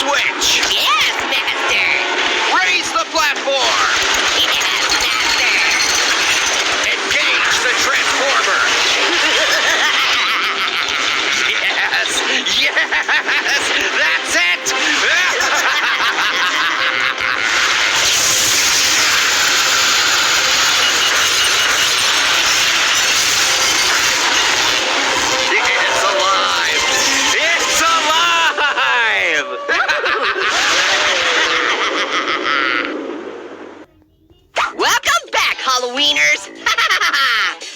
switch. Yes, Master. Raise the platform. Yes, Master. Engage the transformer. Yes, yes, that's it. It's alive. It's alive. Welcome back, Halloweeners.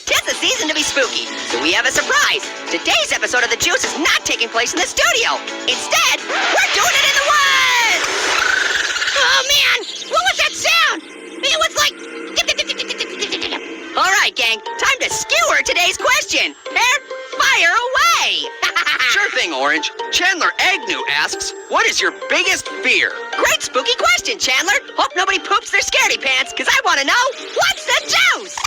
'Tis the season to be spooky, so we have a surprise. Today's episode of The Juice is not taking place in the studio. Instead, we're doing it in the woods. Oh, man. What was that sound? It was like... All right, gang. Time to skewer today's question. Hair, fire away. Sure thing, Orange. Chandler Agnew asks, what is your biggest fear? Great spooky question, Chandler. Hope nobody poops their scaredy pants, because I want to know, what's the juice?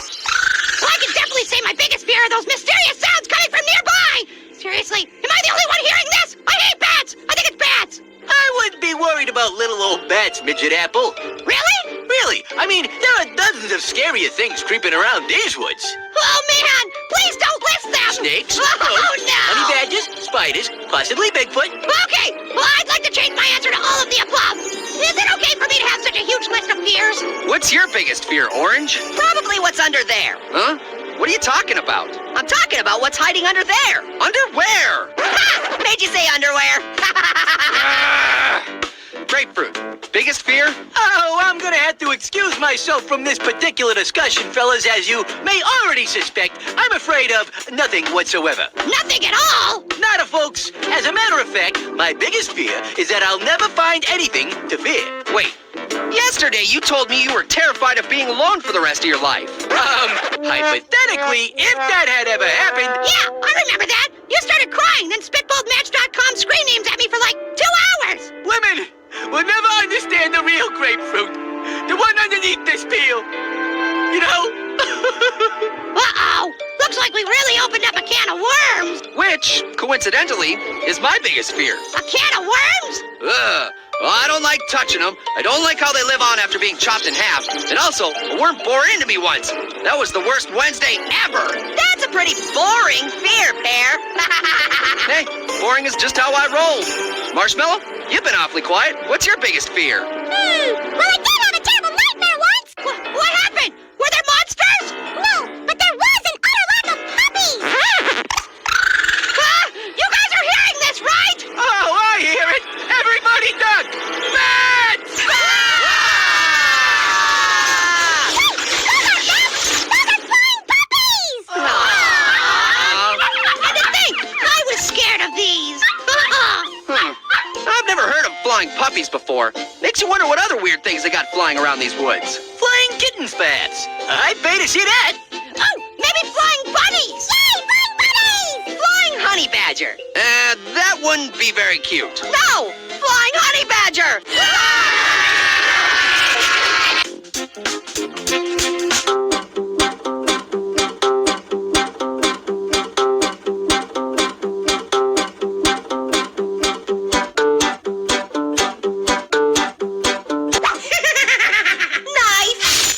Well, I can definitely say my biggest fear are those mysterious sounds coming from nearby. Seriously, am I the only one hearing this? I hate bats. I think it's bats. I wouldn't be worried about little old bats, Midget Apple. Really? Really? I mean, there are dozens of scarier things creeping around these woods. Oh, man. Please don't list them. Snakes, Oh, toads, no. honey badgers, spiders, possibly Bigfoot. Okay, well, I'd like to change my answer to all of the above. Is it okay for me to have such a huge list of fears? What's your biggest fear, Orange? Probably what's under there. Huh? What are you talking about? I'm talking about what's hiding under there. Underwear! Ha! Made you say underwear. Ah! Grapefruit. Biggest fear? Oh, I'm gonna have to excuse myself from this particular discussion, fellas. As you may already suspect, I'm afraid of nothing whatsoever. Nothing at all. Nada, folks. As a matter of fact, my biggest fear is that I'll never find anything to fear. Wait. Yesterday you told me you were terrified of being alone for the rest of your life. Hypothetically, if that had ever happened... Yeah, I remember that. You started crying, then spitballedmatch.com screen names at me for like 2 hours. Women will never understand the real grapefruit. The one underneath this peel. You know? Uh-oh. Looks like we really opened up a can of worms. Which, coincidentally, is my biggest fear. A can of worms? Ugh. Well, I don't like touching them. I don't like how they live on after being chopped in half. And also, a worm bore into me once. That was the worst Wednesday ever. That's a pretty boring fear, Pear. Hey, boring is just how I roll. Marshmallow, you've been awfully quiet. What's your biggest fear? Well, I did have a terrible nightmare once. What happened? Were there monsters? No, but there was an utter lack of puppies. You guys are hearing this, right? Oh, I hear it. Everybody duck. Bats! Those are flying puppies! And to think, I was scared of these. I've never heard of flying puppies before. Makes you wonder what other weird things they got flying around these woods. Flying kittens, bats. I'd pay to see that. Oh, maybe flying bunnies! Yay, flying bunnies! Flying honey badger. That wouldn't be very cute. No, flying honey badger!